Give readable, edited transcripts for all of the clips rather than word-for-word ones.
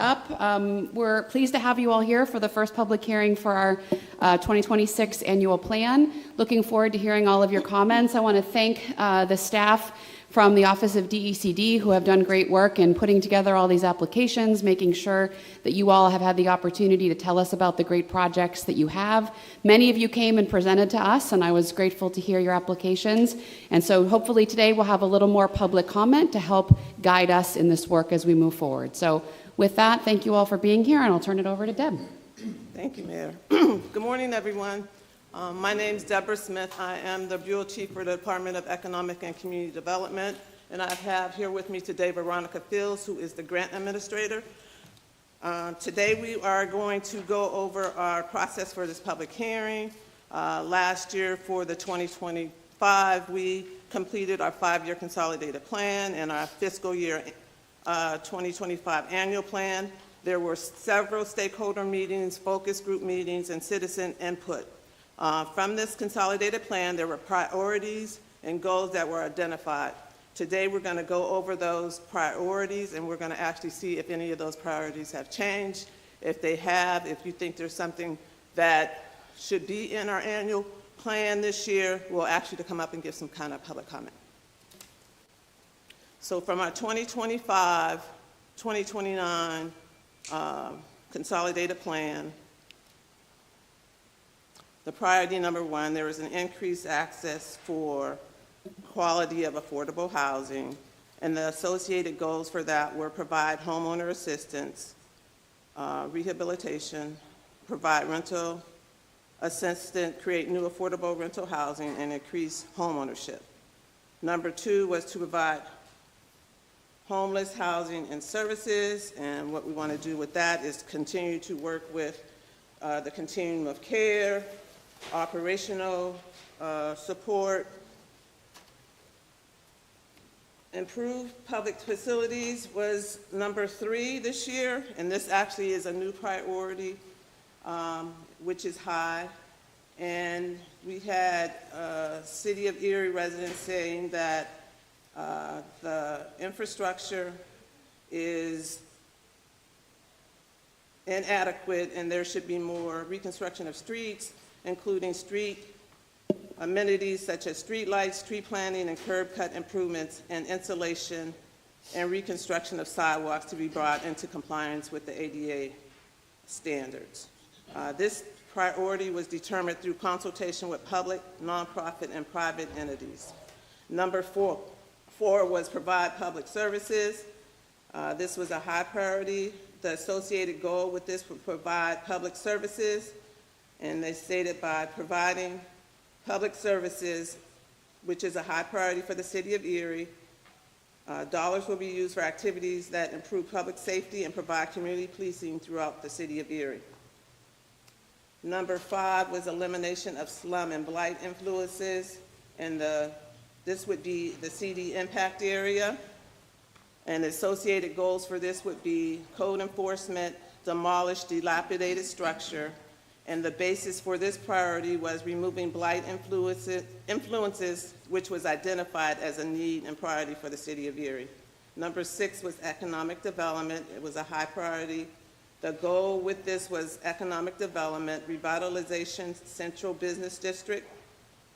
up. We're pleased to have you all here for the first public hearing for our 2026 annual plan. Looking forward to hearing all of your comments. I want to thank the staff from the Office of DECD who have done great work in putting together all these applications, making sure that you all have had the opportunity to tell us about the great projects that you have. Many of you came and presented to us, and I was grateful to hear your applications. And so hopefully today we'll have a little more public comment to help guide us in this work as we move forward. So with that, thank you all for being here, and I'll turn it over to Deb. Thank you, Mayor. Good morning, everyone. My name is Deborah Smith. I am the Bureau Chief for the Department of Economic and Community Development, and I have here with me today Veronica Fields, who is the Grant Administrator. Today we are going to go over our process for this public hearing. Last year for the 2025, we completed our 5-year consolidated plan and our fiscal year 2025 annual plan. There were several stakeholder meetings, focus group meetings, and citizen input. From this consolidated plan, there were priorities and goals that were identified. Today, we're going to go over those priorities, and we're going to actually see if any of those priorities have changed. If they have, if you think there's something that should be in our annual plan this year, we'll ask you to come up and give some kind of public comment. So from our 2025, 2029 consolidated plan, the priority number 1, there is an increased access for quality of affordable housing, and the associated goals for that were provide homeowner assistance, rehabilitation, provide rental assistance, create new affordable rental housing, and increase homeownership. Number 2 was to provide homeless housing and services, and what we want to do with that is continue to work with the continuum of care, operational support, improve public facilities was number 3 this year, and this actually is a new priority, which is high. And we had City of Erie residents saying that the infrastructure is inadequate and there should be more reconstruction of streets, including street amenities such as street lights, tree planting, and curb cut improvements, and insulation and reconstruction of sidewalks to be brought into compliance with the ADA standards. This priority was determined through consultation with public, nonprofit, and private entities. Number 4 was provide public services. This was a high priority. The associated goal with this would provide public services, and they stated by providing public services, which is a high priority for the City of Erie, dollars will be used for activities that improve public safety and provide community policing throughout the City of Erie. Number 5 was elimination of slum and blight influences, and this would be the CD impact area. And associated goals for this would be code enforcement, demolish dilapidated structure, and the basis for this priority was removing blight influences, which was identified as a need and priority for the City of Erie. Number 6 was economic development. It was a high priority. The goal with this was economic development, revitalization, central business district.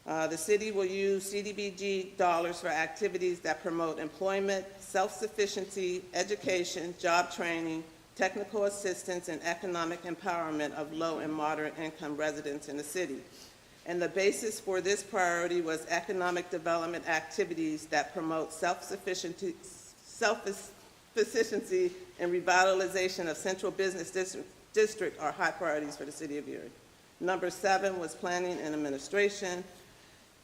The city will use CDBG dollars for activities that promote employment, self-sufficiency, education, job training, technical assistance, and economic empowerment of low and moderate income residents in the city. And the basis for this priority was economic development activities that promote self-sufficiency and revitalization of central business district are high priorities for the City of Erie. Number 7 was planning and administration.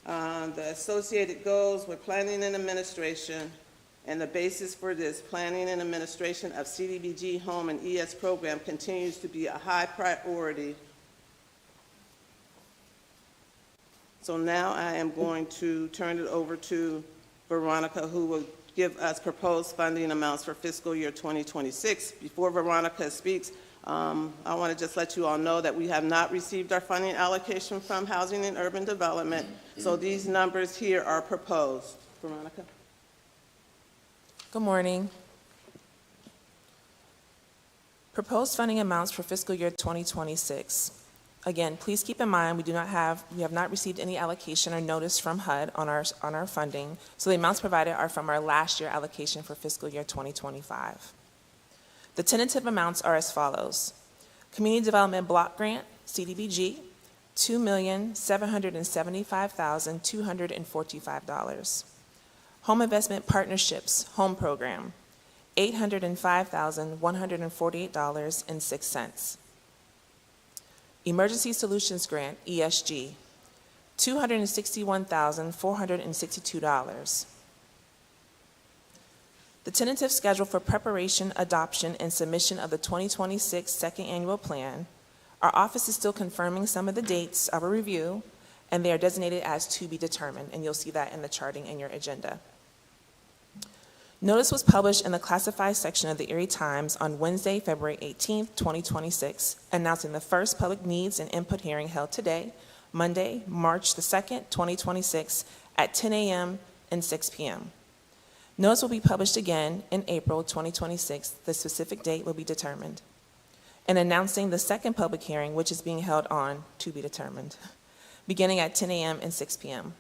The associated goals were planning and administration, and the basis for this planning and administration of CDBG home and ES program continues to be a high priority. So now I am going to turn it over to Veronica, who will give us proposed funding amounts for fiscal year 2026. Before Veronica speaks, I want to just let you all know that we have not received our funding allocation from Housing and Urban Development, so these numbers here are proposed. Veronica. Good morning. Proposed funding amounts for fiscal year 2026. Again, please keep in mind, we have not received any allocation or notice from HUD on our funding, so the amounts provided are from our last year allocation for fiscal year 2025. The tentative amounts are as follows. Community Development Block Grant, CDBG, $2,775,245. Home Investment Partnerships Home Program, $805,148.06. Emergency Solutions Grant, ESG, $261,462. The tentative schedule for preparation, adoption, and submission of the 2026 Second Annual Plan. Our office is still confirming some of the dates of a review, and they are designated as to be determined, and you'll see that in the charting in your agenda. Notice was published in the classified section of the Erie Times on Wednesday, February 18, 2026, announcing the first public needs and input hearing held today, Monday, March the 2nd, 2026, at 10 a.m. and 6 p.m. Notice will be published again in April 2026. The specific date will be determined. And announcing the second public hearing, which is being held on to be determined, beginning at 10 a.m. and 6 p.m.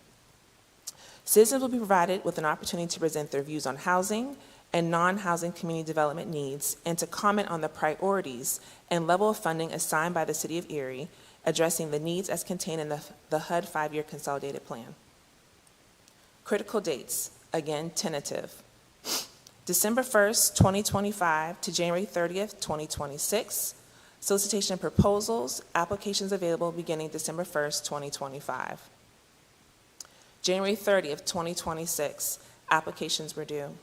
Citizens will be provided with an opportunity to present their views on housing and non-housing community development needs and to comment on the priorities and level of funding assigned by the City of Erie, addressing the needs as contained in the HUD 5-year consolidated plan. Critical dates, again, tentative. December 1st, 2025 to January 30th, 2026. Solicitation of proposals, applications available beginning December 1st, 2025. January 30th, 2026, applications were due.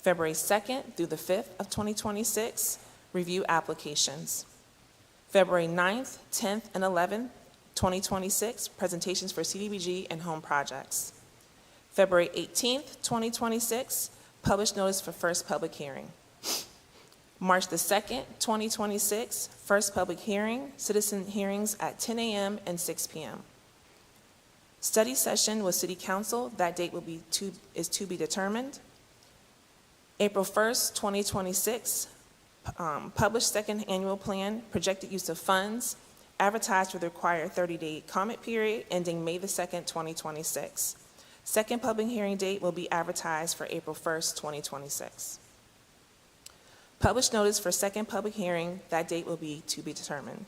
February 2nd through the 5th of 2026, review applications. February 9th, 10th, and 11th, 2026, presentations for CDBG and home projects. February 18th, 2026, published notice for first public hearing. March the 2nd, 2026, first public hearing, citizen hearings at 10 a.m. and 6 p.m. Study session with City Council, that date is to be determined. April 1st, 2026, published second annual plan, projected use of funds, advertised for the required 30-day comment period ending May the 2nd, 2026. Second public hearing date will be advertised for April 1st, 2026. Published notice for second public hearing, that date will be to be determined.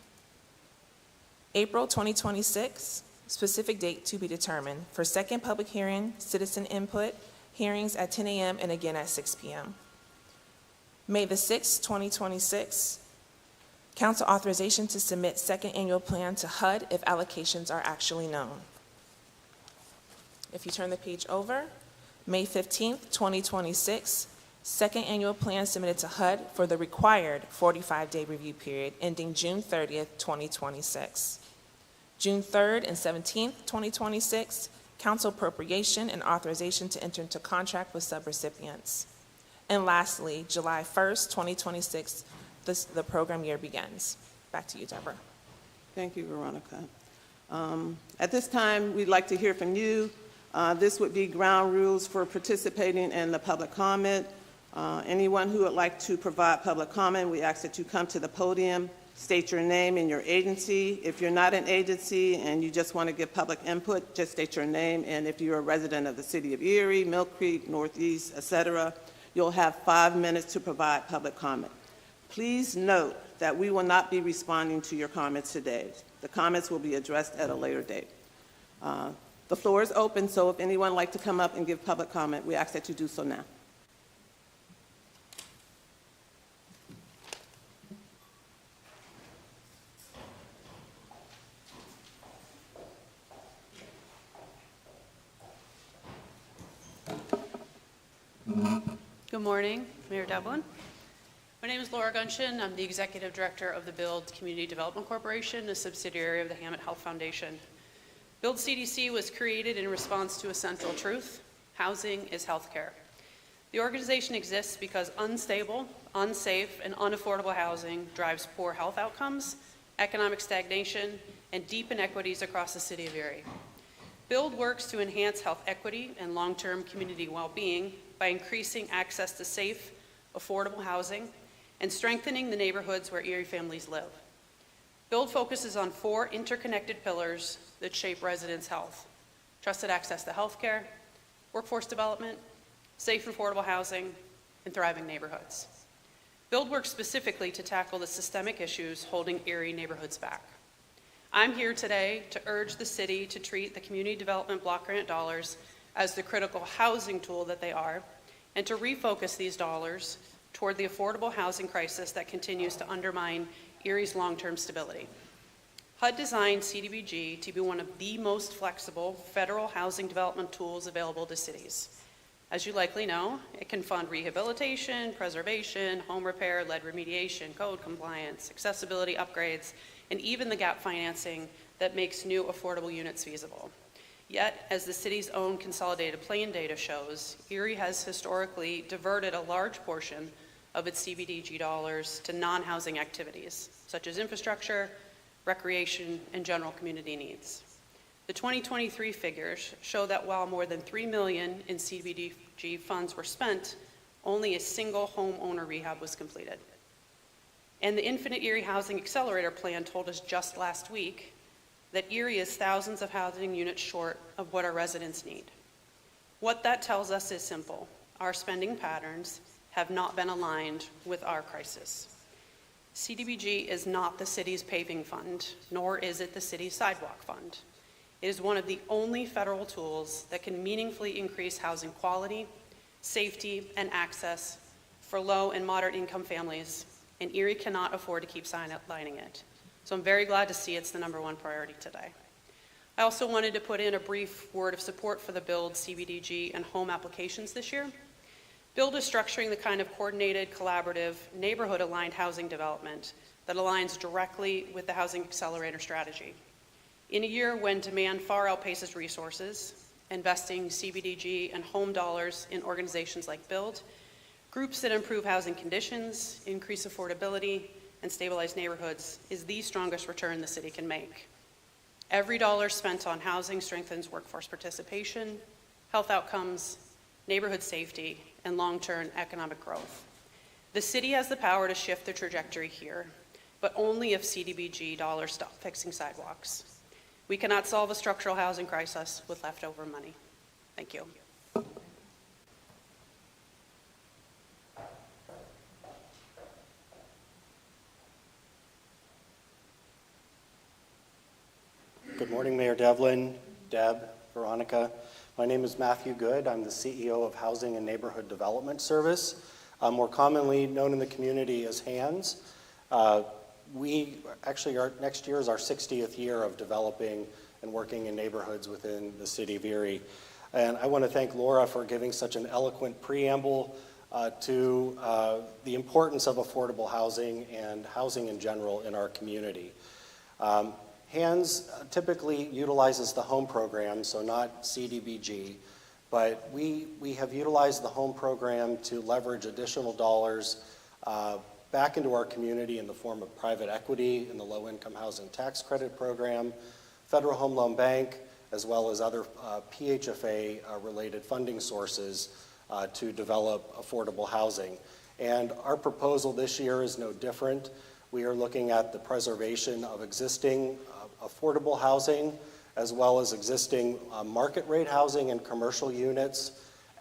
April 2026, specific date to be determined for second public hearing, citizen input, hearings at 10 a.m. and again at 6 p.m. May the 6th, 2026, council authorization to submit second annual plan to HUD if allocations are actually known. If you turn the page over, May 15th, 2026, second annual plan submitted to HUD for the required 45-day review period ending June 30th, 2026. June 3rd and 17th, 2026, council appropriation and authorization to enter into contract with subrecipients. And lastly, July 1st, 2026, the program year begins. Back to you, Deborah. Thank you, Veronica. At this time, we'd like to hear from you. This would be ground rules for participating in the public comment. Anyone who would like to provide public comment, we ask that you come to the podium, state your name and your agency. If you're not an agency and you just want to give public input, just state your name. And if you're a resident of the City of Erie, Mill Creek, Northeast, etc., you'll have 5 minutes to provide public comment. Please note that we will not be responding to your comments today. The comments will be addressed at a later date. The floor is open, so if anyone would like to come up and give public comment, we ask that you do so now. Good morning, Mayor Devlin. My name is Laura Gunshin. I'm the Executive Director of the Build Community Development Corporation, a subsidiary of the Hammett Health Foundation. Build CDC was created in response to a central truth: housing is healthcare. The organization exists because unstable, unsafe, and unaffordable housing drives poor health outcomes, economic stagnation, and deep inequities across the City of Erie. Build works to enhance health equity and long-term community well-being by increasing access to safe, affordable housing and strengthening the neighborhoods where Erie families live. Build focuses on 4 interconnected pillars that shape residents' health: trusted access to healthcare, workforce development, safe and affordable housing, and thriving neighborhoods. Build works specifically to tackle the systemic issues holding Erie neighborhoods back. I'm here today to urge the city to treat the community development block grant dollars as the critical housing tool that they are, and to refocus these dollars toward the affordable housing crisis that continues to undermine Erie's long-term stability. HUD designed CDBG to be one of the most flexible federal housing development tools available to cities. As you likely know, it can fund rehabilitation, preservation, home repair, lead remediation, code compliance, accessibility upgrades, and even the gap financing that makes new affordable units feasible. Yet, as the city's own consolidated plan data shows, Erie has historically diverted a large portion of its CDBG dollars to non-housing activities, such as infrastructure, recreation, and general community needs. The 2023 figures show that while more than $3 million in CDBG funds were spent, only a single homeowner rehab was completed. And the Infinite Erie Housing Accelerator Plan told us just last week that Erie is thousands of housing units short of what our residents need. What that tells us is simple: our spending patterns have not been aligned with our crisis. CDBG is not the city's paving fund, nor is it the city's sidewalk fund. It is one of the only federal tools that can meaningfully increase housing quality, safety, and access for low and moderate income families, and Erie cannot afford to keep sidelining it. So I'm very glad to see it's the #1 priority today. I also wanted to put in a brief word of support for the Build, CBDG, and home applications this year. Build is structuring the kind of coordinated, collaborative, neighborhood-aligned housing development that aligns directly with the Housing Accelerator strategy. In a year when demand far outpaces resources, investing CBDG and home dollars in organizations like Build, groups that improve housing conditions, increase affordability, and stabilize neighborhoods, is the strongest return the city can make. Every dollar spent on housing strengthens workforce participation, health outcomes, neighborhood safety, and long-term economic growth. The city has the power to shift the trajectory here, but only if CDBG dollars stop fixing sidewalks. We cannot solve a structural housing crisis with leftover money. Thank you. Good morning, Mayor Devlin, Deb, Veronica. My name is Matthew Good. I'm the CEO of Housing and Neighborhood Development Service, more commonly known in the community as HANDS. Next year is our 60th year of developing and working in neighborhoods within the city of Erie. And I want to thank Laura for giving such an eloquent preamble to the importance of affordable housing and housing in general in our community. HANDS typically utilizes the home program, so not CDBG, but we have utilized the home program to leverage additional dollars back into our community in the form of private equity in the low-income housing tax credit program, Federal Home Loan Bank, as well as other PHFA-related funding sources to develop affordable housing. And our proposal this year is no different. We are looking at the preservation of existing affordable housing, as well as existing market rate housing and commercial units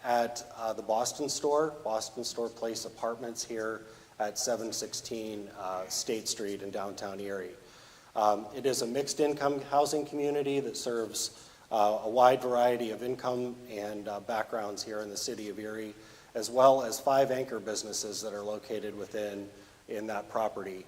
at the Boston Store Place Apartments here at 716 State Street in downtown Erie. It is a mixed income housing community that serves a wide variety of income and backgrounds here in the city of Erie, as well as 5 anchor businesses that are located in that property.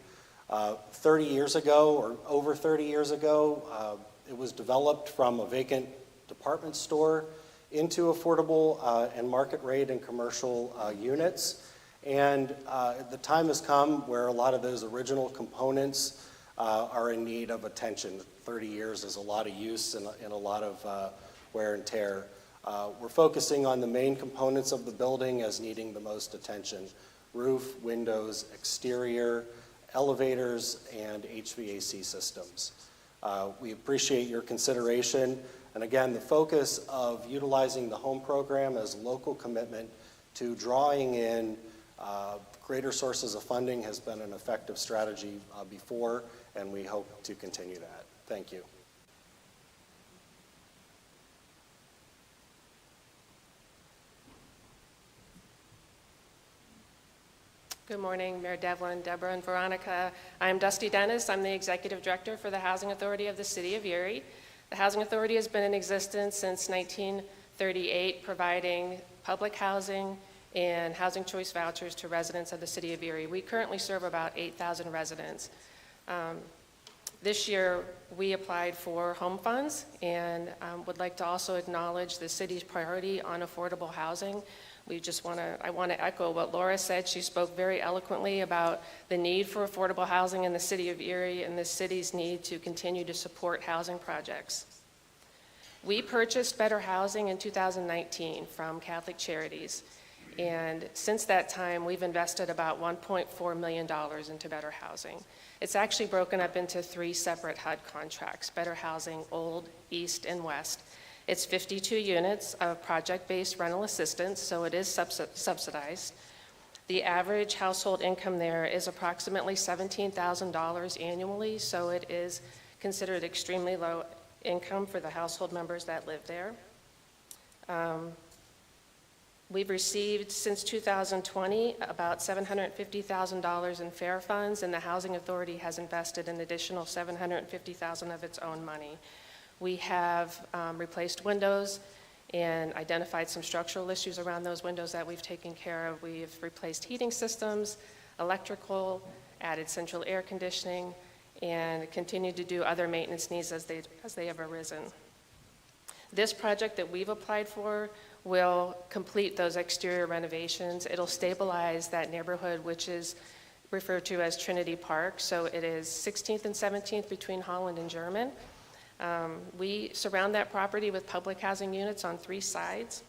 30 years ago, or over 30 years ago, it was developed from a vacant department store into affordable and market rate and commercial units. And the time has come where a lot of those original components are in need of attention. 30 years is a lot of use and a lot of wear and tear. We're focusing on the main components of the building as needing the most attention: roof, windows, exterior, elevators, and HVAC systems. We appreciate your consideration. And again, the focus of utilizing the home program as a local commitment to drawing in Greater sources of funding has been an effective strategy before, and we hope to continue that. Thank you. Good morning, Mayor Devlin, Deborah, and Veronica. I'm Dusty Dennis. I'm the Executive Director for the Housing Authority of the City of Erie. The Housing Authority has been in existence since 1938, providing public housing and housing choice vouchers to residents of the City of Erie. We currently serve about 8,000 residents. This year, we applied for home funds and would like to also acknowledge the city's priority on affordable housing. I want to echo what Laura said. She spoke very eloquently about the need for affordable housing in the City of Erie and the city's need to continue to support housing projects. We purchased Better Housing in 2019 from Catholic Charities, and since that time, we've invested about $1.4 million into Better Housing. It's actually broken up into 3 separate HUD contracts: Better Housing, Old, East, and West. It's 52 units of project-based rental assistance, so it is subsidized. The average household income there is approximately $17,000 annually, so it is considered extremely low income for the household members that live there. We've received, since 2020, about $750,000 in fair funds, and the Housing Authority has invested an additional $750,000 of its own money. We have replaced windows and identified some structural issues around those windows that we've taken care of. We've replaced heating systems, electrical, added central air conditioning, and continued to do other maintenance needs as they have arisen. This project that we've applied for will complete those exterior renovations. It'll stabilize that neighborhood, which is referred to as Trinity Park. So it is 16th and 17th between Holland and German. We surround that property with public housing units on 3 sides.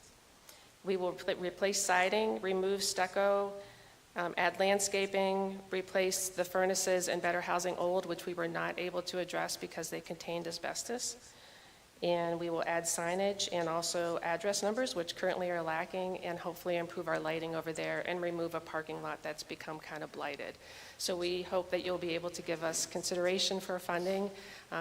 We will replace siding, remove stucco, add landscaping, replace the furnaces in Better Housing Old, which we were not able to address because they contained asbestos. And we will add signage and also address numbers, which currently are lacking, and hopefully improve our lighting over there and remove a parking lot that's become kind of blighted. So we hope that you'll be able to give us consideration for funding.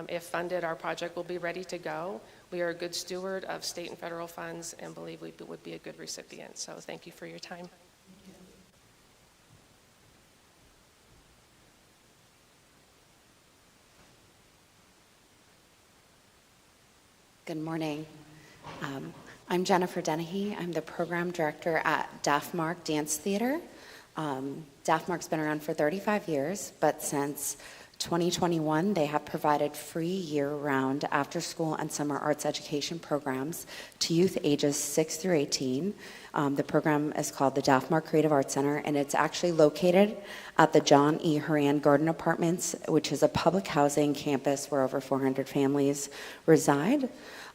If funded, our project will be ready to go. We are a good steward of state and federal funds and believe we would be a good recipient. So thank you for your time. Good morning. I'm Jennifer Dennehy. I'm the program director at Daffmark Dance Theater. Daffmark's been around for 35 years, but since 2021, they have provided free year-round after-school and summer arts education programs to youth ages 6 through 18. The program is called the Daffmark Creative Arts Center, and it's actually located at the John E. Horan Garden Apartments, which is a public housing campus where over 400 families reside.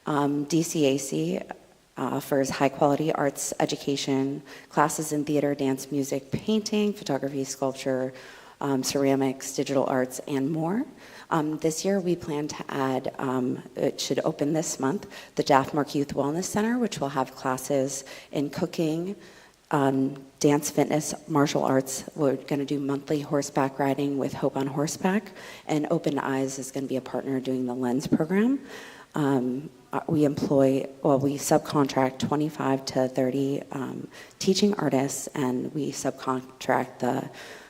DCAC offers high-quality arts education, classes in theater, dance, music, painting, photography, sculpture, ceramics, digital arts, and more. This year, we plan to add, it should open this month, the Daffmark Youth Wellness Center, which will have classes in cooking, dance, fitness, martial arts. We're going to do monthly horseback riding with Hope on Horseback, and Open Eyes is going to be a partner doing the Lens program. We subcontract 25 to 30 teaching artists, and we subcontract the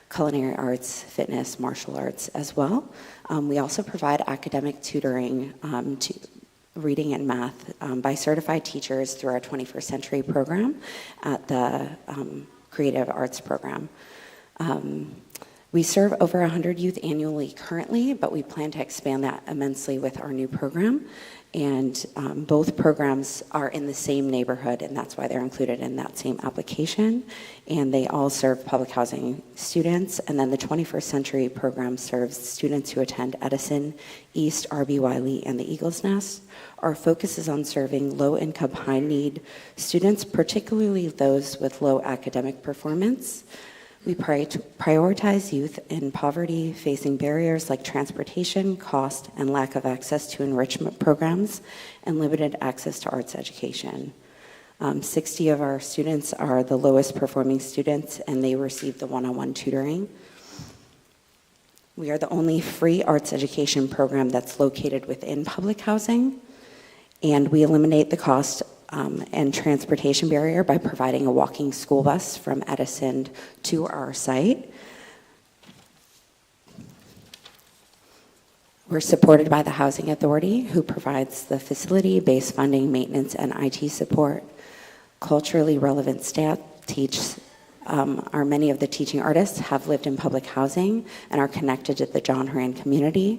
culinary arts, fitness, martial arts as well. We also provide academic tutoring to reading and math by certified teachers through our 21st Century program at the Creative Arts program. We serve over 100 youth annually currently, but we plan to expand that immensely with our new program. And both programs are in the same neighborhood, and that's why they're included in that same application. And they all serve public housing students. And then the 21st Century program serves students who attend Edison, East, R.B. Wiley, and the Eagles Nest. Our focus is on serving low-income, high-need students, particularly those with low academic performance. We prioritize youth in poverty, facing barriers like transportation, cost, and lack of access to enrichment programs, and limited access to arts education. 60 of our students are the lowest performing students, and they receive the one-on-one tutoring. We are the only free arts education program that's located within public housing, and we eliminate the cost and transportation barrier by providing a walking school bus from Edison to our site. We're supported by the Housing Authority, who provides the facility-based funding, maintenance, and IT support. Culturally relevant staff many of the teaching artists have lived in public housing and are connected to the John Horan community.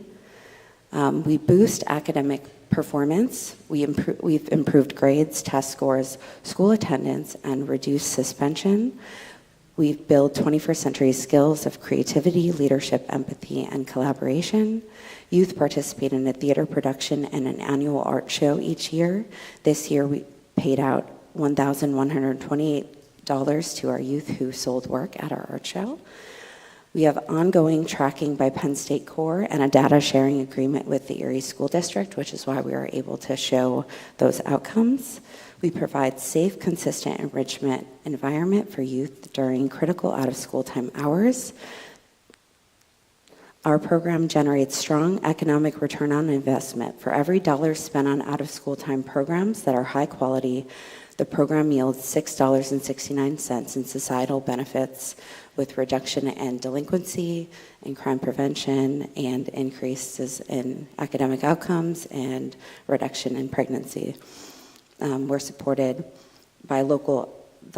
We boost academic performance. We've improved grades, test scores, school attendance, and reduced suspension. We've built 21st century skills of creativity, leadership, empathy, and collaboration. Youth participate in a theater production and an annual art show each year. This year, we paid out $1,128 to our youth who sold work at our art show. We have ongoing tracking by Penn State Core and a data sharing agreement with the Erie School District, which is why we are able to show those outcomes. We provide safe, consistent enrichment environment for youth during critical out-of-school time hours. Our program generates strong economic return on investment. For every dollar spent on out-of-school time programs that are high quality, the program yields $6.69 in societal benefits, with reduction in delinquency and crime prevention and increases in academic outcomes and reduction in pregnancy. We're supported by the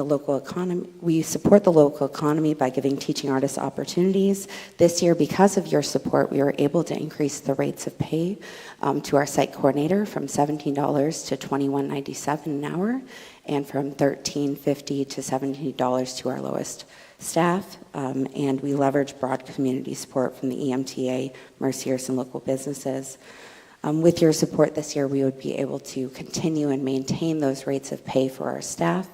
local economy. We support the local economy by giving teaching artists opportunities. This year, because of your support, we were able to increase the rates of pay to our site coordinator from $17 to $21.97 an hour, and from $13.50 to $17 to our lowest staff, and we leverage broad community support from the EMTA, Merciers, and local businesses. With your support this year, we would be able to continue and maintain those rates of pay for our staff.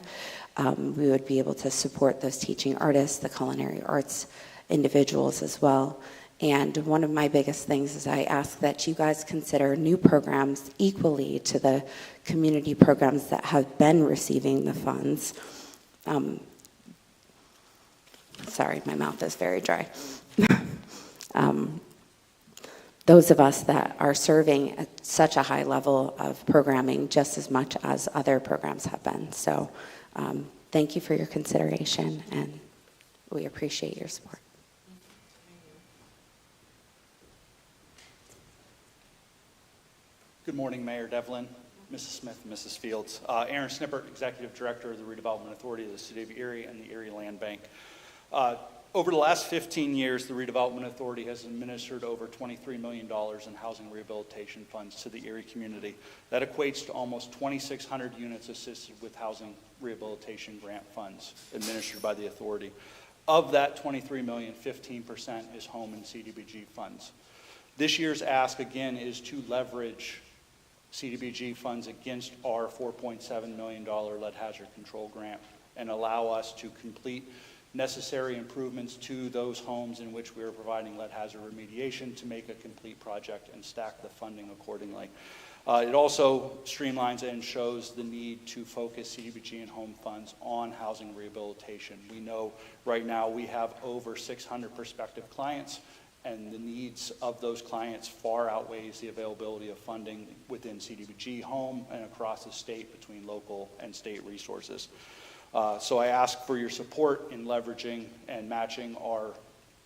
We would be able to support those teaching artists, the culinary arts individuals as well. And one of my biggest things is I ask that you guys consider new programs equally to the community programs that have been receiving the funds. Sorry, my mouth is very dry. Those of us that are serving at such a high level of programming just as much as other programs have been. So thank you for your consideration, and we appreciate your support. Good morning, Mayor Devlin, Mrs. Smith, and Mrs. Fields. Aaron Snippert, Executive Director of the Redevelopment Authority of the City of Erie and the Erie Land Bank. Over the last 15 years, the Redevelopment Authority has administered over $23 million in housing rehabilitation funds to the Erie community. That equates to almost 2,600 units assisted with housing rehabilitation grant funds administered by the authority. Of that 23 million, 15% is home and CDBG funds. This year's ask, again, is to leverage CDBG funds against our $4.7 million lead hazard control grant and allow us to complete necessary improvements to those homes in which we are providing lead hazard remediation to make a complete project and stack the funding accordingly. It also streamlines and shows the need to focus CDBG and home funds on housing rehabilitation. We know right now we have over 600 prospective clients, and the needs of those clients far outweighs the availability of funding within CDBG home and across the state between local and state resources. So I ask for your support in leveraging and matching our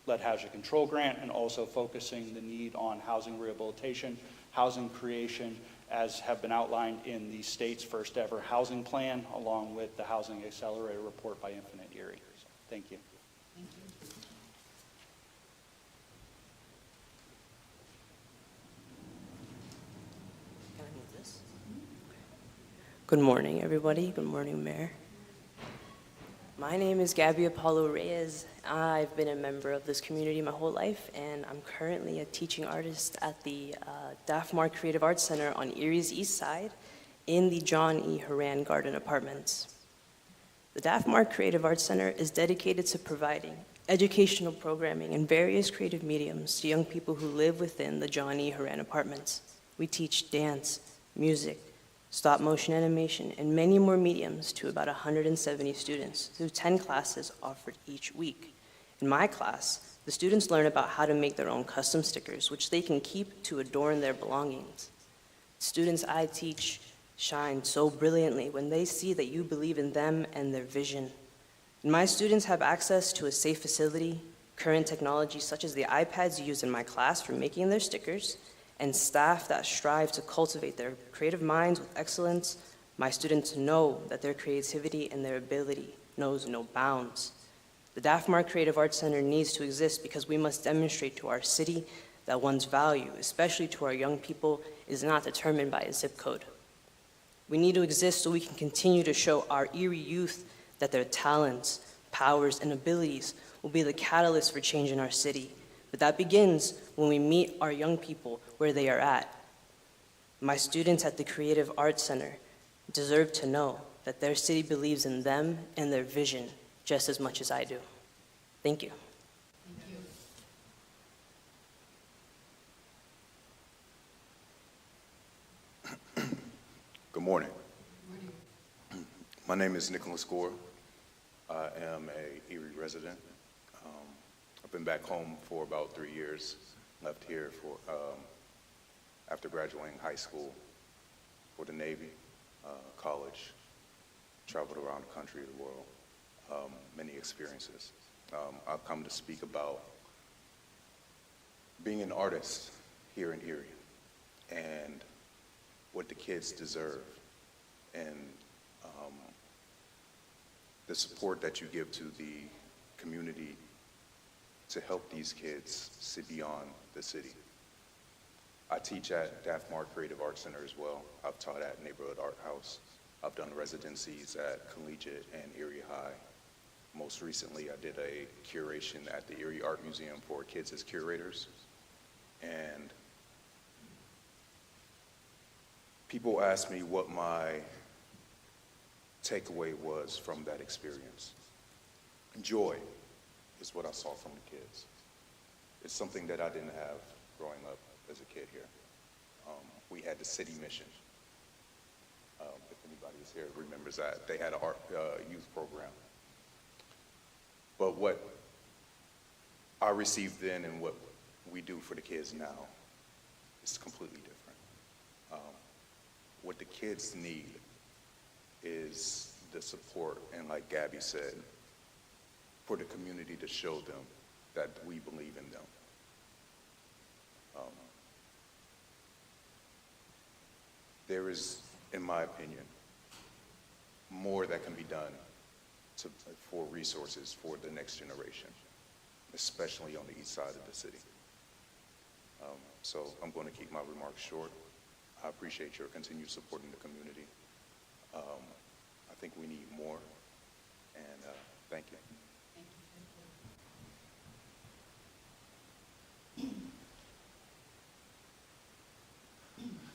lead hazard control grant and also focusing the need on housing rehabilitation, housing creation, as have been outlined in the state's first ever housing plan, along with the Housing Accelerator report by Infinite Erie. So, thank you. Good morning, everybody. Good morning, Mayor. My name is Gabby Apollo Reyes. I've been a member of this community my whole life, and I'm currently a teaching artist at the Daffmar Creative Arts Center on Erie's East Side in the John E. Horan Garden Apartments. The Daffmar Creative Arts Center is dedicated to providing educational programming in various creative mediums to young people who live within the John E. Horan Apartments. We teach dance, music, stop motion animation, and many more mediums to about 170 students through 10 classes offered each week. In my class, the students learn about how to make their own custom stickers, which they can keep to adorn their belongings. Students I teach shine so brilliantly when they see that you believe in them and their vision. And my students have access to a safe facility, current technology such as the iPads used in my class for making their stickers, and staff that strive to cultivate their creative minds with excellence. My students know that their creativity and their ability knows no bounds. The Daffmar Creative Arts Center needs to exist because we must demonstrate to our city that one's value, especially to our young people, is not determined by a zip code. We need to exist so we can continue to show our Erie youth that their talents, powers, and abilities will be the catalyst for change in our city. But that begins when we meet our young people where they are at. My students at the Creative Arts Center deserve to know that their city believes in them and their vision just as much as I do. Thank you. Good morning. My name is Nicholas Gore. I am a Erie resident. I've been back home for about 3 years. Left here for after graduating high school for the Navy, college, traveled around the country, the world, many experiences. I've come to speak about being an artist here in Erie and what the kids deserve, and the support that you give to the community to help these kids see beyond the city. I teach at Daffmar Creative Arts Center as well. I've taught at Neighborhood Art House. I've done residencies at Collegiate and Erie High. Most recently, I did a curation at the Erie Art Museum for kids as curators. And people ask me what my takeaway was from that experience. Joy is what I saw from the kids. It's something that I didn't have growing up as a kid here. We had the city mission. If anybody is here remembers that, they had an art youth program. But what I received then and what we do for the kids now is completely different. What the kids need is the support, and like Gabby said, for the community to show them that we believe in them. There is, in my opinion, more that can be done for resources for the next generation, especially on the east side of the city. So I'm going to keep my remarks short. I appreciate your continued support in the community. I think we need more, and thank you.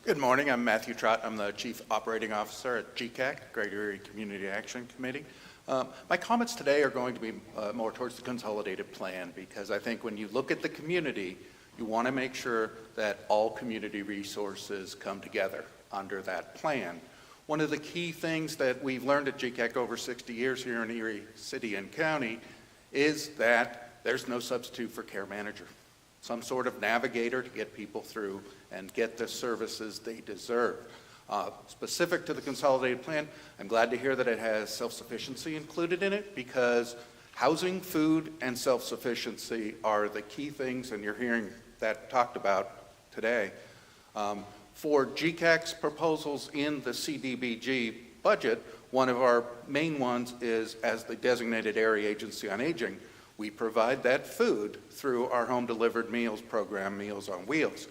Good morning. I'm Matthew Trott. I'm the Chief Operating Officer at GCAC, Greater Erie Community Action Committee. My comments today are going to be more towards the consolidated plan, because I think when you look at the community, you want to make sure that all community resources come together under that plan. One of the key things that we've learned at GCAC over 60 years here in Erie City and County is that there's no substitute for care manager, some sort of navigator to get people through and get the services they deserve. Specific to the consolidated plan, I'm glad to hear that it has self-sufficiency included in it, because housing, food, and self-sufficiency are the key things, and you're hearing that talked about today. For GCAC's proposals in the CDBG budget, one of our main ones is, as the designated area agency on aging, we provide that food through our home delivered meals program, Meals on Wheels.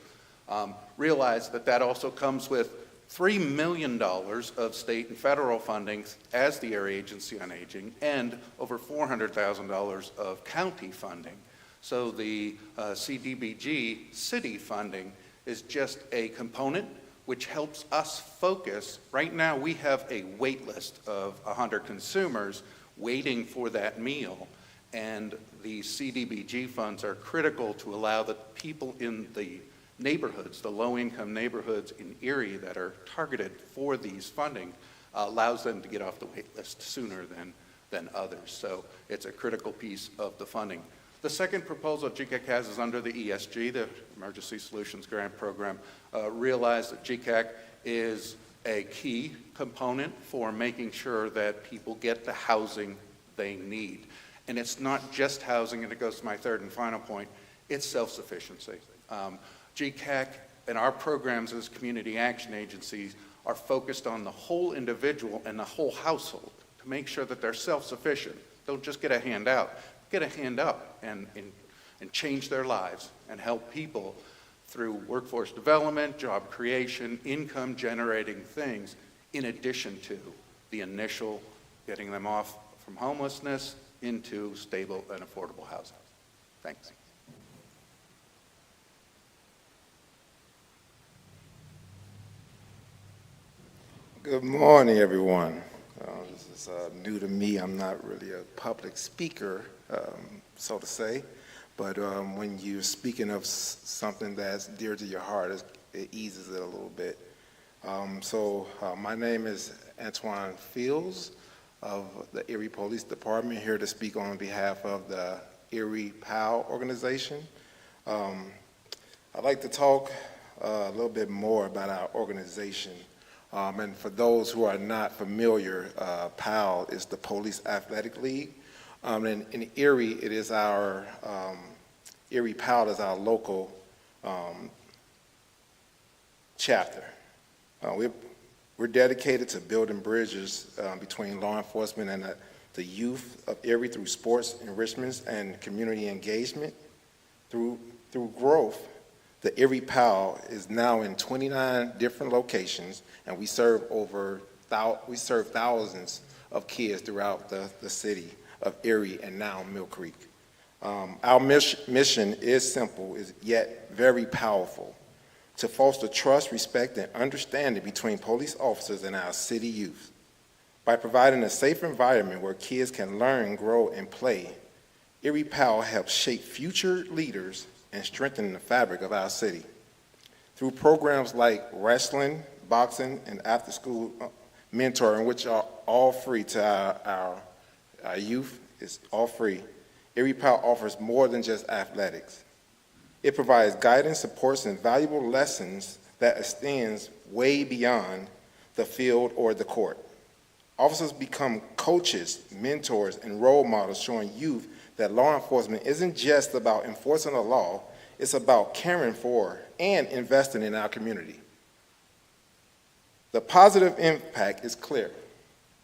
Realize that that also comes with $3 million of state and federal funding as the area agency on aging, and over $400,000 of county funding. So the CDBG city funding is just a component which helps us focus. Right now we have a wait list of 100 consumers waiting for that meal, and the CDBG funds are critical to allow the people in the neighborhoods, the low-income neighborhoods in Erie that are targeted for these funding, allows them to get off the wait list sooner than others. So it's a critical piece of the funding. The second proposal GCAC has is under the ESG, the Emergency Solutions Grant Program. Realize that GCAC is a key component for making sure that people get the housing they need. And it's not just housing, and it goes to my third and final point, it's self-sufficiency. GCAC and our programs as community action agencies are focused on the whole individual and the whole household to make sure that they're self-sufficient. Don't just get a handout, get a hand up and change their lives and help people through workforce development, job creation, income generating things, in addition to the initial getting them off from homelessness into stable and affordable housing. Thanks. Good morning, everyone. This is new to me. I'm not really a public speaker, so to say, but when you're speaking of something that's dear to your heart, it eases it a little bit. My name is Antoine Fields of the Erie Police Department, here to speak on behalf of the Erie POW organization. I'd like to talk a little bit more about our organization. And for those who are not familiar, POW is the Police Athletic League. In Erie, it is our, Erie POW is our local chapter. We're dedicated to building bridges between law enforcement and the youth of Erie through sports enrichments and community engagement. Through growth, the Erie POW is now in 29 different locations, and we serve thousands of kids throughout the city of Erie and now Mill Creek. Our mission is simple, yet very powerful: to foster trust, respect, and understanding between police officers and our city youth. By providing a safe environment where kids can learn, grow, and play, Erie POW helps shape future leaders and strengthen the fabric of our city. Through programs like wrestling, boxing, and after-school mentoring, which are all free to our youth, it's all free, Erie POW offers more than just athletics. It provides guidance, supports, and valuable lessons that extends way beyond the field or the court. Officers become coaches, mentors, and role models, showing youth that law enforcement isn't just about enforcing the law, it's about caring for and investing in our community. The positive impact is clear.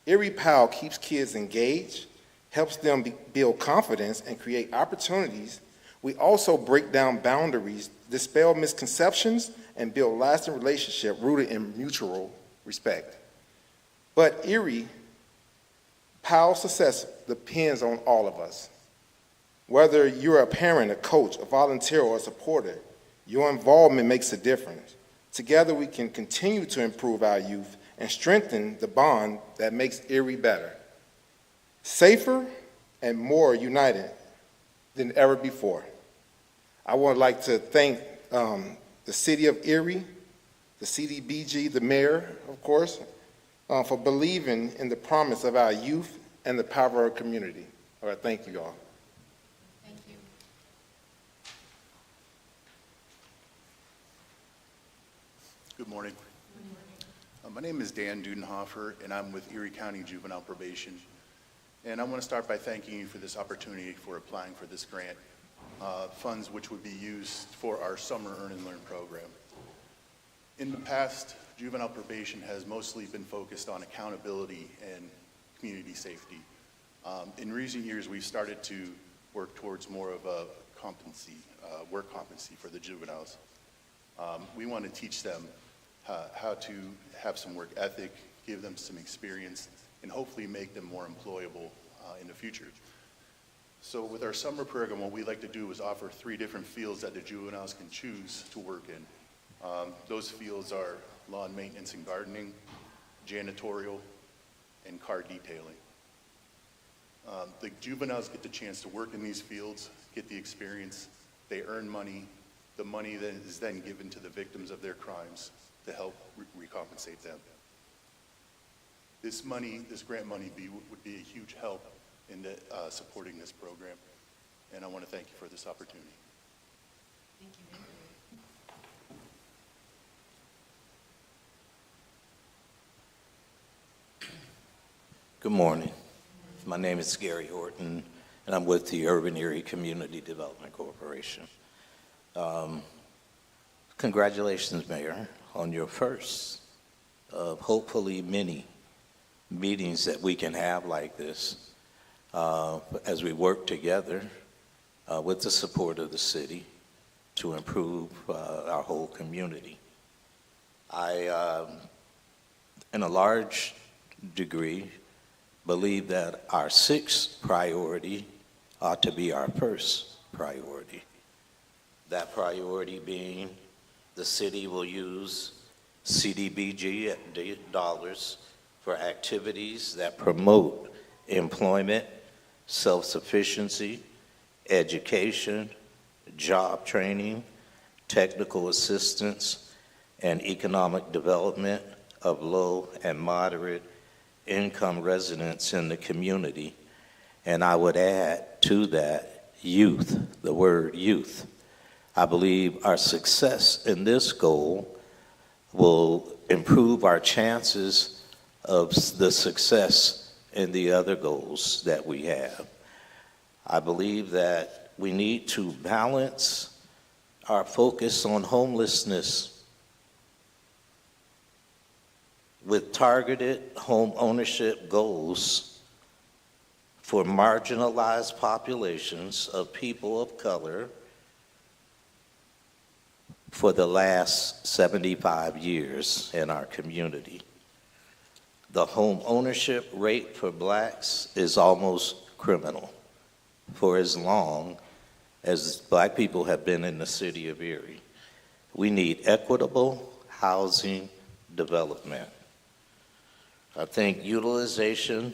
Erie POW keeps kids engaged, helps them build confidence, and create opportunities. We also break down boundaries, dispel misconceptions, and build lasting relationships rooted in mutual respect. But Erie POW's success depends on all of us. Whether you're a parent, a coach, a volunteer, or a supporter, your involvement makes a difference. Together we can continue to improve our youth and strengthen the bond that makes Erie better, safer, and more united than ever before. I would like to thank the City of Erie, the CDBG, the mayor, of course, for believing in the promise of our youth and the power of our community. All right, thank you all. Thank you. Good morning. My name is Dan Dudenhofer, and I'm with Erie County Juvenile Probation. And I want to start by thanking you for this opportunity for applying for this grant, funds which would be used for our summer Earn and Learn program. In the past, juvenile probation has mostly been focused on accountability and community safety. In recent years, we've started to work towards more of a competency, work competency for the juveniles. We want to teach them how to have some work ethic, give them some experience, and hopefully make them more employable in the future. So with our summer program, what we like to do is offer 3 different fields that the juveniles can choose to work in. Those fields are lawn maintenance and gardening, janitorial, and car detailing. The juveniles get the chance to work in these fields, get the experience, they earn money, the money then is then given to the victims of their crimes to help recompensate them. This money, this grant money would be a huge help in supporting this program, and I want to thank you for this opportunity. Good morning. My name is Gary Horton, and I'm with the Urban Erie Community Development Corporation. Congratulations, Mayor, on your first of hopefully many meetings that we can have like this as we work together with the support of the city to improve our whole community. I, in a large degree, believe that our sixth priority ought to be our first priority. That priority being the city will use CDBG dollars for activities that promote employment, self-sufficiency, education, job training, technical assistance, and economic development of low and moderate income residents in the community. And I would add to that youth, the word youth. I believe our success in this goal will improve our chances of the success in the other goals that we have. I believe that we need to balance our focus on homelessness with targeted home ownership goals for marginalized populations of people of color for the last 75 years in our community. The home ownership rate for blacks is almost criminal for as long as black people have been in the city of Erie. We need equitable housing development. I think utilization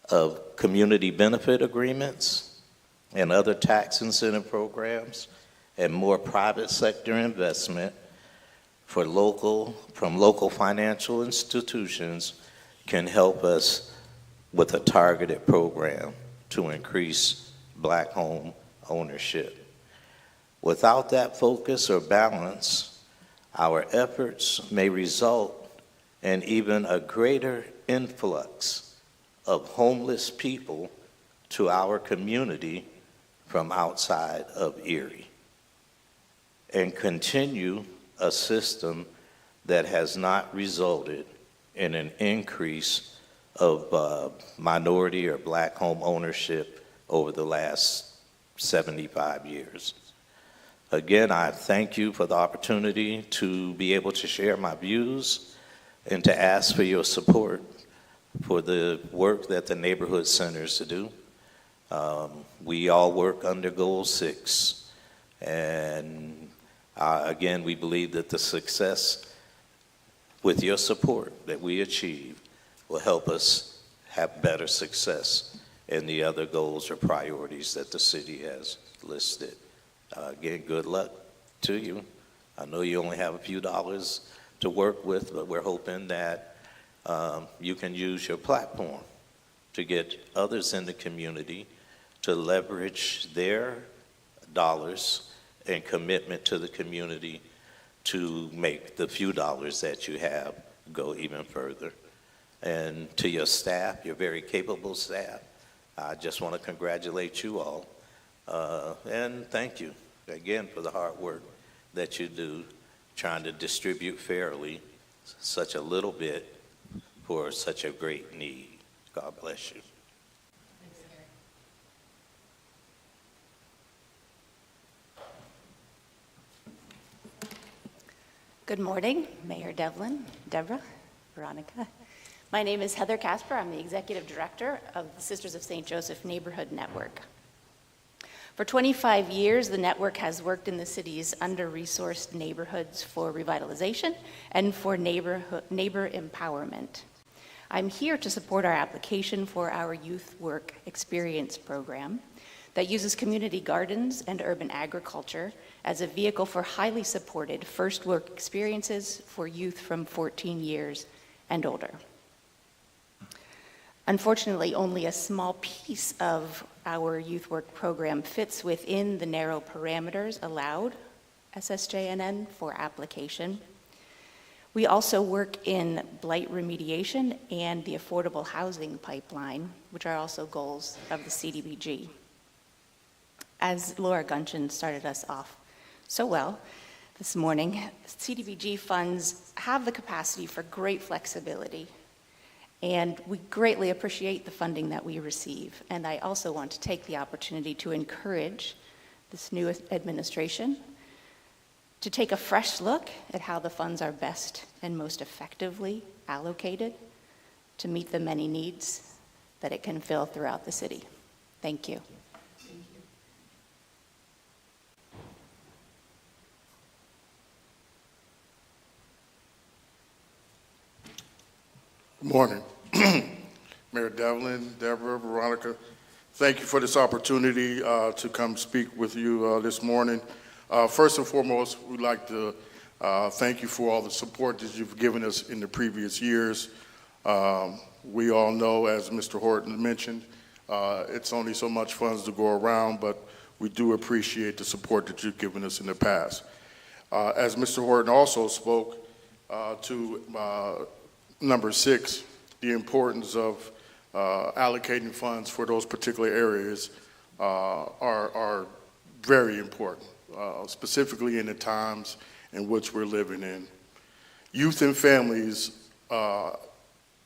of community benefit agreements and other tax incentive programs and more private sector investment from local financial institutions can help us with a targeted program to increase black home ownership. Without that focus or balance, our efforts may result and even a greater influx of homeless people to our community from outside of Erie, and continue a system that has not resulted in an increase of minority or black home ownership over the last 75 years. Again, I thank you for the opportunity to be able to share my views and to ask for your support for the work that the neighborhood centers do. We all work under Goal 6, and again, we believe that the success with your support that we achieve will help us have better success in the other goals or priorities that the city has listed. Again, good luck to you. I know you only have a few dollars to work with, but we're hoping that you can use your platform to get others in the community to leverage their dollars and commitment to the community to make the few dollars that you have go even further. And to your staff, your very capable staff, I just want to congratulate you all and thank you again for the hard work that you do trying to distribute fairly such a little bit for such a great need. God bless you. Good morning, Mayor Devlin, Deborah, Veronica. My name is Heather Casper. I'm the Executive Director of the Sisters of St. Joseph Neighborhood Network. For 25 years, the network has worked in the city's under-resourced neighborhoods for revitalization and for neighbor empowerment. I'm here to support our application for our Youth Work Experience program. that uses community gardens and urban agriculture as a vehicle for highly supported first work experiences for youth from 14 years and older. Unfortunately, only a small piece of our youth work program fits within the narrow parameters allowed SSJNN for application. We also work in blight remediation and the affordable housing pipeline, which are also goals of the CDBG. As Laura Gunchin started us off so well this morning, CDBG funds have the capacity for great flexibility, and we greatly appreciate the funding that we receive. And I also want to take the opportunity to encourage this new administration to take a fresh look at how the funds are best and most effectively allocated to meet the many needs that it can fill throughout the city. Thank you. Good morning. Mayor Devlin, Deborah, Veronica, thank you for this opportunity to come speak with you this morning. First and foremost, we'd like to thank you for all the support that you've given us in the previous years. We all know, as Mr. Horton mentioned, it's only so much funds to go around, but we do appreciate the support that you've given us in the past. As Mr. Horton also spoke to number 6, the importance of allocating funds for those particular areas are very important, specifically in the times in which we're living in. Youth and families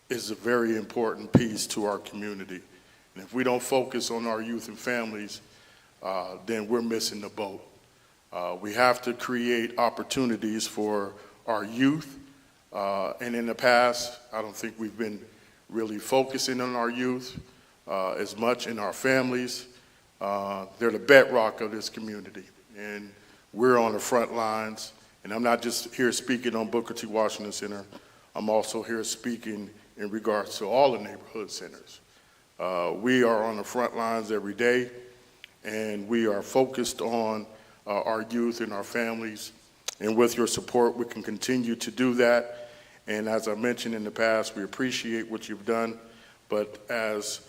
is a very important piece to our community. And if we don't focus on our youth and families, then we're missing the boat. We have to create opportunities for our youth. And in the past, I don't think we've been really focusing on our youth as much in our families. They're the bedrock of this community, and we're on the front lines. And I'm not just here speaking on Booker T. Washington Center. I'm also here speaking in regards to all the neighborhood centers. We are on the front lines every day, and we are focused on our youth and our families. And with your support, we can continue to do that. And as I mentioned in the past, we appreciate what you've done. But as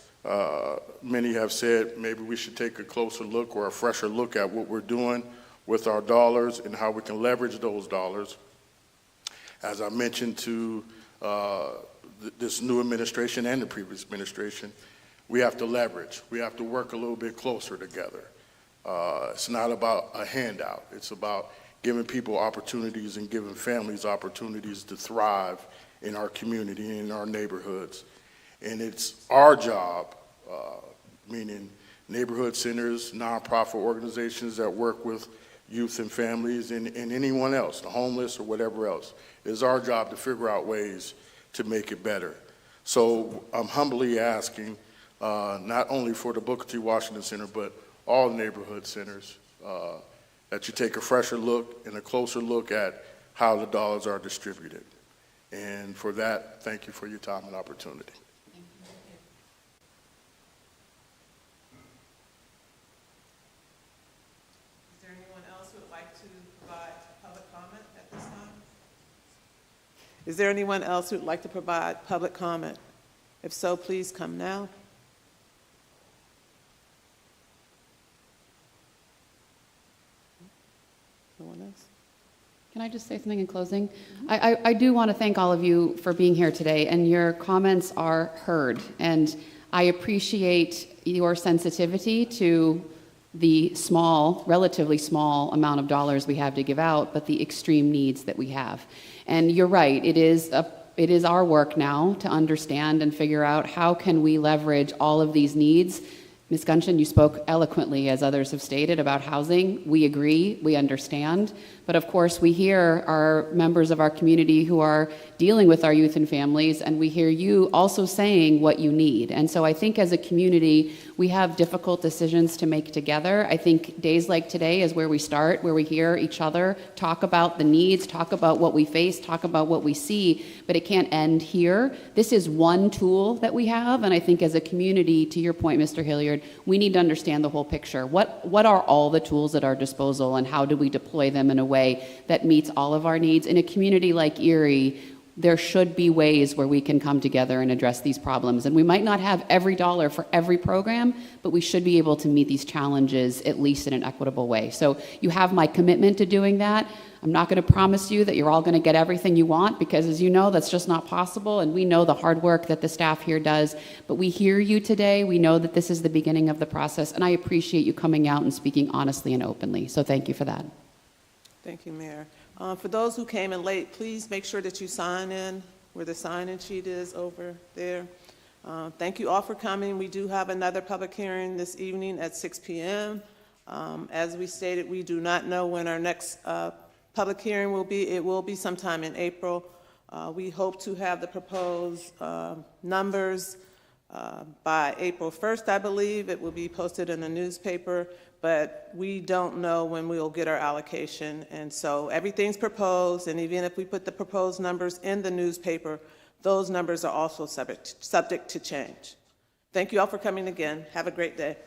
many have said, maybe we should take a closer look or a fresher look at what we're doing with our dollars and how we can leverage those dollars. As I mentioned to this new administration and the previous administration, we have to leverage. We have to work a little bit closer together. It's not about a handout. It's about giving people opportunities and giving families opportunities to thrive in our community and in our neighborhoods. And it's our job, meaning neighborhood centers, nonprofit organizations that work with youth and families and anyone else, the homeless or whatever else. It's our job to figure out ways to make it better. So I'm humbly asking, not only for the Booker T. Washington Center, but all neighborhood centers, that you take a fresher look and a closer look at how the dollars are distributed. And for that, thank you for your time and opportunity. Is there anyone else who would like to provide public comment at this time? Is there anyone else who would like to provide public comment? If so, please come now. No one else? Can I just say something in closing? I do want to thank all of you for being here today, and your comments are heard. And I appreciate your sensitivity to the small, relatively small amount of dollars we have to give out, but the extreme needs that we have. And you're right, it is our work now to understand and figure out how can we leverage all of these needs. Ms. Gunchin, you spoke eloquently, as others have stated, about housing. We agree, we understand. But of course, we hear our members of our community who are dealing with our youth and families, and we hear you also saying what you need. And so I think as a community, we have difficult decisions to make together. I think days like today is where we start, where we hear each other talk about the needs, talk about what we face, talk about what we see, but it can't end here. This is one tool that we have, and I think as a community, to your point, Mr. Hilliard, period. We need to understand the whole picture. What are all the tools at our disposal, and how do we deploy them in a way that meets all of our needs? In a community like Erie, there should be ways where we can come together and address these problems. And we might not have every dollar for every program, but we should be able to meet these challenges at least in an equitable way. So you have my commitment to doing that. I'm not going to promise you that you're all going to get everything you want, because as you know, that's just not possible. And we know the hard work that the staff here does. But we hear you today. We know that this is the beginning of the process. And I appreciate you coming out and speaking honestly and openly. So thank you for that. Thank you, Mayor. For those who came in late, please make sure that you sign in where the sign-in sheet is over there. Thank you all for coming. We do have another public hearing this evening at 6 p.m. As we stated, we do not know when our next public hearing will be. It will be sometime in April. We hope to have the proposed numbers by April 1st, I believe. It will be posted in the newspaper, but we don't know when we will get our allocation. And so everything's proposed, and even if we put the proposed numbers in the newspaper, those numbers are also subject to change. Thank you all for coming again. Have a great day.